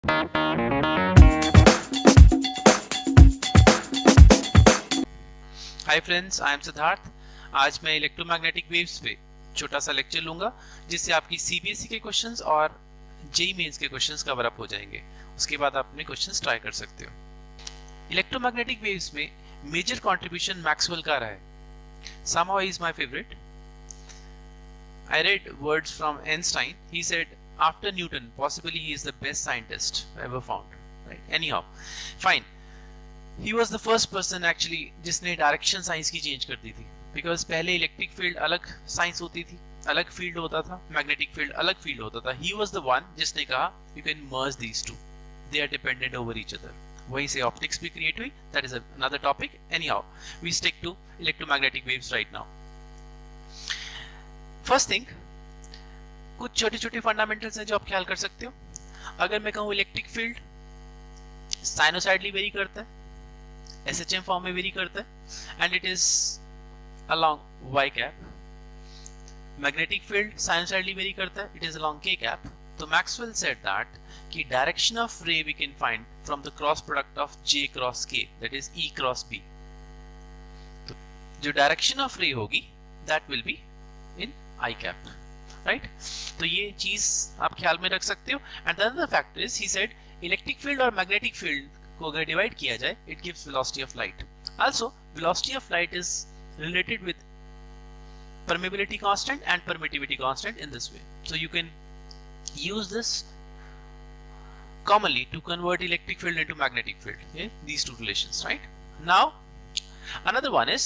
Hi friends, I am Siddharth. आज मैं electromagnetic waves पे छोटा सा लेक्चर लूंगा जिससे आपकी सीबीएसई के क्वेश्चंस और जेईई मेंस के क्वेश्चंस कवर अप हो जाएंगे। उसके बाद आप अपने क्वेश्चंस ट्राई कर सकते हो। इलेक्ट्रोमैग्नेटिक वेव्स में मेजर कंट्रीब्यूशन मैक्सवेल का रहा है। somehow he is my favorite. I read words from Einstein. He said after Newton possibly he is the best scientist ever found, right? Anyhow, fine. He was the first person actually जिसने direction science की change कर दी थी, because पहले electric field अलग science होती थी, अलग field होता था, मैग्नेटिक फील्ड अलग फील्ड होता था। ही वाज द वन जिसने कहा you can merge these two, they are dependent over each other. वहीं से ऑप्टिक्स भी क्रिएट हुई, that is another topic. Anyhow, we stick to electromagnetic waves right now. First thing, कुछ छोटे छोटे fundamentals हैं जो आप ख्याल कर सकते हो। अगर मैं कहूँ इलेक्ट्रिक फील्ड साइनोसाइडली वेरी करता है, SHM फॉर्म में वेरी करता है, and it is along y cap. Magnetic field sinusoidally vary करता है, it is along k cap. तो मैक्सवेल सेड दैट कि direction of ray we can find from the cross product of j cross k, that is E cross B। तो जो direction of ray होगी that will be in I cap, right? तो ये चीज आप ख्याल में रख सकते हो। And the other factor is he said electric field और मैग्नेटिक फील्ड को अगर डिवाइड किया जाए it gives velocity of light. Also velocity of light is related with permeability constant and permittivity constant in this way. So you can use this commonly to convert electric field into magnetic field. Okay? These two relations, right? Now another one is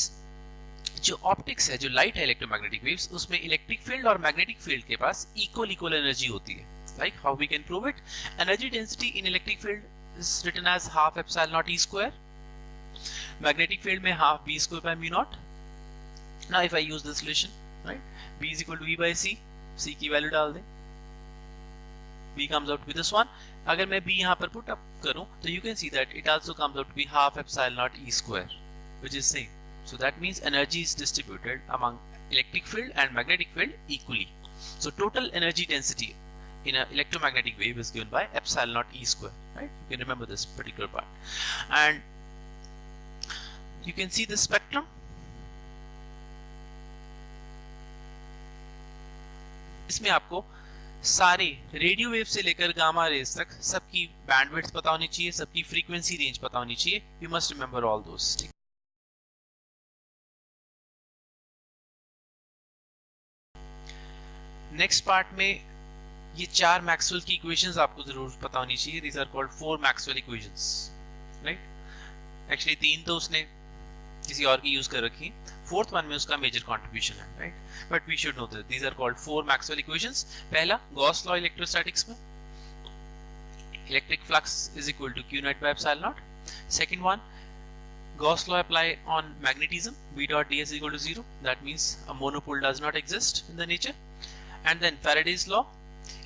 जो optics है, जो light है electromagnetic waves, उसमें electric field और magnetic field के पास equal energy होती है। Like how we can prove it? Energy density in electric field is written as half epsilon naught E square. Magnetic field में half B square by mu naught. Now if I use this relation, right, B is equal to E by C, C की value डाल दें, B comes out to be this one. अगर मैं B यहाँ पर put up करूँ तो you can see that it also comes out to be half epsilon naught E square, which is same. So that means energy is distributed among electric field and magnetic field equally. So total energy density in an electromagnetic wave is given by epsilon naught E square, right? You can remember this particular part. And you can see the spectrum. इसमें आपको सारे radio wave से लेकर gamma rays तक सबकी bandwidth पता होनी चाहिए, सबकी फ्रीक्वेंसी रेंज पता होनी चाहिए। You must remember all those things. Next part में ये चार मैक्सवेल की इक्वेशंस आपको जरूर पता होनी चाहिए। These are called four Maxwell equations, right? Actually तीन तो उसने किसी और की यूज कर रखी, फोर्थ वन में उसका मेजर कंट्रीब्यूशन है, right? But we should know that these are called four Maxwell equations. पहला गॉस लॉ इलेक्ट्रोस्टैटिक्स में, electric flux is equal to Q naught by epsilon naught. Second one, Gauss law apply on magnetism, B dot ds is equal to 0. That means a monopole does not exist in the nature. And then Faraday's law,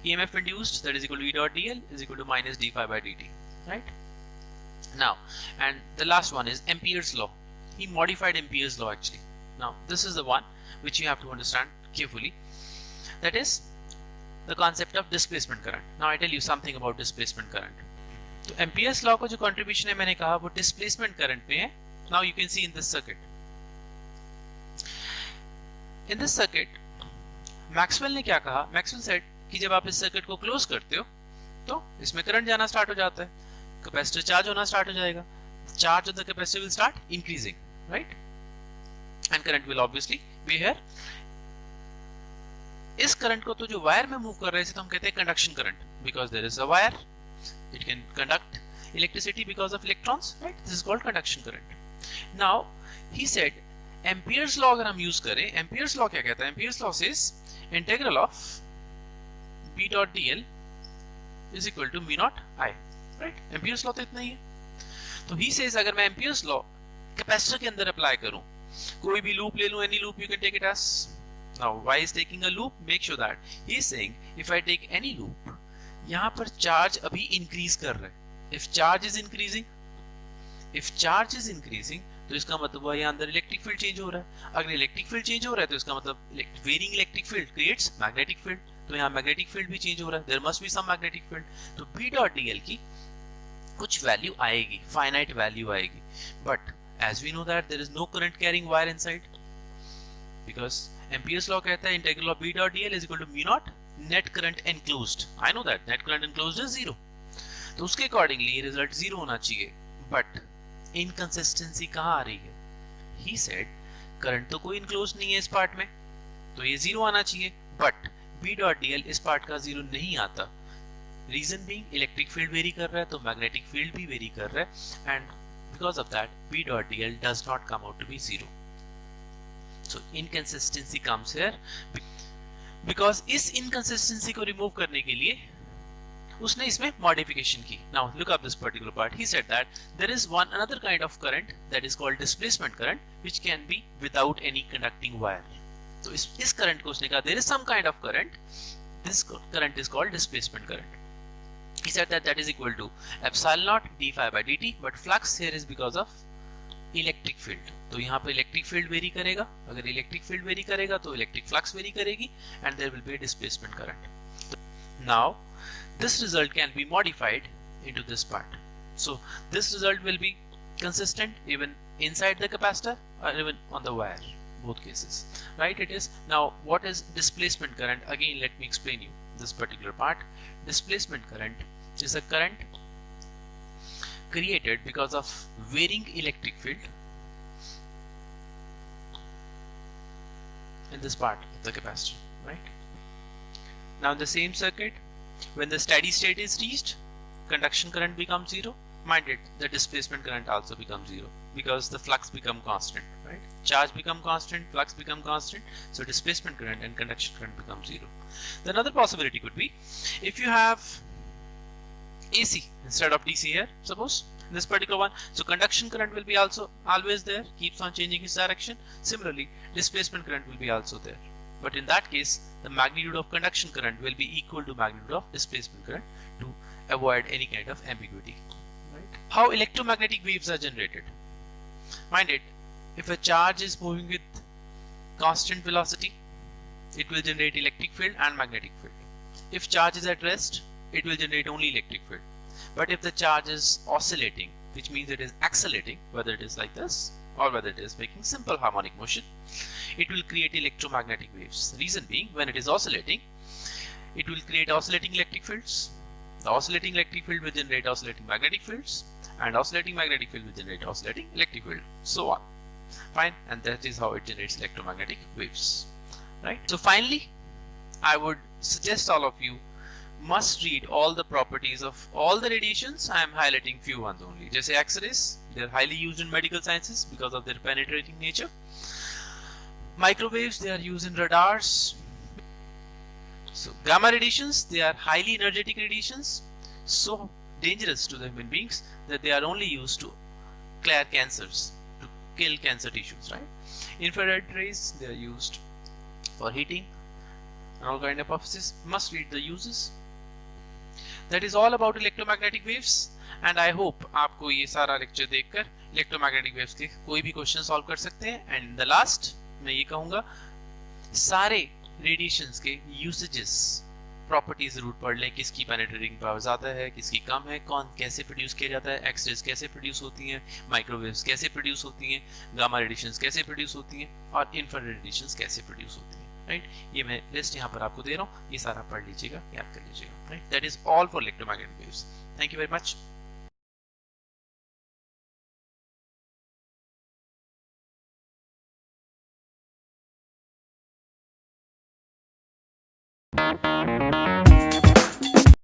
EMF induced, that is equal to E dot dl is equal to minus d phi by dt, right? Now, and the last one is Amperes law. He modified Amperes law actually. Now this is the one which you have to understand carefully, that is the concept of displacement current. Now I tell you something about displacement current. तो Amperes law का जो contribution है मैंने कहा वो displacement current में है. Now you can see in this circuit. In this circuit Maxwell ने क्या कहा? मैक्सवेल सेड कि जब आप इस सर्किट को क्लोज करते हो तो इसमें करंट जाना स्टार्ट हो जाता है, कैपेसिटर चार्ज होना स्टार्ट हो जाएगा, charge of the capacitor will start increasing, right? And current will obviously be here. इस करंट को तो जो वायर में मूव कर रहे थे तो हम कहते हैं conduction current, because there is a wire, it can conduct electricity because of electrons, right? This is called conduction current. Now he said Ampere's law अगर हम यूज करें, एम्पियर्स लॉ क्या कहता है? Ampere's law says integral of B dot dl is equal to mu naught I, right? Amperes law तो इतना ही है। तो he says अगर मैं Amperes law कैपेसिटर के अंदर अप्लाई करूं, कोई भी लूप ले लूं, any loop you can take it as. Now why is taking a loop? Make sure that he is saying if I take any loop, यहाँ पर चार्ज अभी इंक्रीज कर रहा है। If charge is increasing तो इसका मतलब यहाँ अंदर इलेक्ट्रिक फील्ड चेंज हो रहा है। अगर इलेक्ट्रिक फील्ड चेंज हो रहा है तो इसका मतलब varying electric field creates magnetic field, तो यहाँ मैग्नेटिक फील्ड भी चेंज हो रहा है, there must be some magnetic field, तो बी डॉट डी एल की कुछ वैल्यू आएगी, फाइनाइट वैल्यू आएगी, but as we know that there is no current carrying wire inside, because Ampere's law कहता है integral of B dot D l is equal to mu naught net current enclosed, I know that net current enclosed is zero, तो उसके accordingly result zero होना चाहिए, but inconsistency कहाँ आ रही है, he said current तो कोई इनक्लोज नहीं है इस पार्ट में, तो ये जीरो आना चाहिए, but B dot D L इस पार्ट का जीरो नहीं आता, reason being electric field vary कर रहा है तो मैग्नेटिक फील्ड भी वेरी कर रहा है, and because of that B dot D L does not come out to be zero, so inconsistency comes here, because इस इनकंसिस्टेंसी को रिमूव करने के लिए उसने इसमें मॉडिफिकेशन की. Now look up this particular part, he said that there is one another kind of current that is called displacement current which can be without any conducting wire. तो इस current को उसने कहा there is some kind of current, this current is called displacement current. He said that that is equal to epsilon naught d phi by dt, but flux here is because of electric field. तो यहाँ पे electric field vary करेगा, अगर electric field vary करेगा तो electric flux vary करेगी, and there will be displacement current. Now this result can be modified into this part, so this result will be consistent even inside the capacitor or even on the wire, both cases, right? It is. Now what is displacement current? Again let me explain you this particular part. Displacement current is a current created because of varying electric field in this part of the capacitor, right? Now in the same circuit, when the steady state is reached, conduction current becomes zero. Mind it, the displacement current also becomes zero because the flux become constant, right? Charge become constant, flux become constant, so displacement current and conduction current become zero. The another possibility could be if you have AC instead of DC here, suppose this particular one, so conduction current will be also always there, keeps on changing its direction. Similarly, displacement current will be also there, but in that case the magnitude of conduction current will be equal to magnitude of displacement current to avoid any kind of ambiguity, right? How electromagnetic waves are generated? Mind it, if a charge is moving with constant velocity, it will generate electric field and magnetic field. If charge is at rest, it will generate only electric field. But if the charge is oscillating, which means it is accelerating, whether it is like this or whether it is making simple harmonic motion, it will create electromagnetic waves. Reason being, when it is oscillating, it will create oscillating electric fields. The oscillating electric field will generate oscillating magnetic fields, and oscillating magnetic field will generate oscillating electric field, so on. Fine, and that is how it generates electromagnetic waves, right? So finally, I would suggest all of you must read all the properties of all the radiations. I am highlighting few ones only. Jaise X-rays, they are highly used in medical sciences because of their penetrating nature. Microwaves, they are used in radars. So gamma radiations, they are highly energetic radiations, so dangerous to the human beings that they are only used to clear cancers, to kill cancer tissues, right? Infrared rays, they are used for heating and all kind of purposes. Must read the uses. That is all about electromagnetic waves, and I hope आपको ये सारा lecture देखकर electromagnetic waves के कोई भी question solve कर सकते हैं. And the last मैं ये कहूँगा, सारे रेडिएशंस के यूसेजेस, प्रॉपर्टीज जरूर पढ़ लें. किसकी पेनिट्रेटिंग पावर ज़्यादा है, किसकी कम है, कौन कैसे प्रोड्यूस किया जाता है, एक्सरेज कैसे प्रोड्यूस होती हैं, माइक्रोवेव्स कैसे प्रोड्यूस होती हैं, गामा रेडिएशंस कैसे प्रोड्यूस होती हैं, और इंफ्रारेड रेडिएशंस कैसे प्रोड्यूस होती हैं, राइट? ये मैं लिस्ट यहाँ पर आपको दे रहा हूँ, ये सारा पढ़ लीजिएगा, याद कर लीजिएगा, right? That is all for electromagnetic waves. Thank you very much.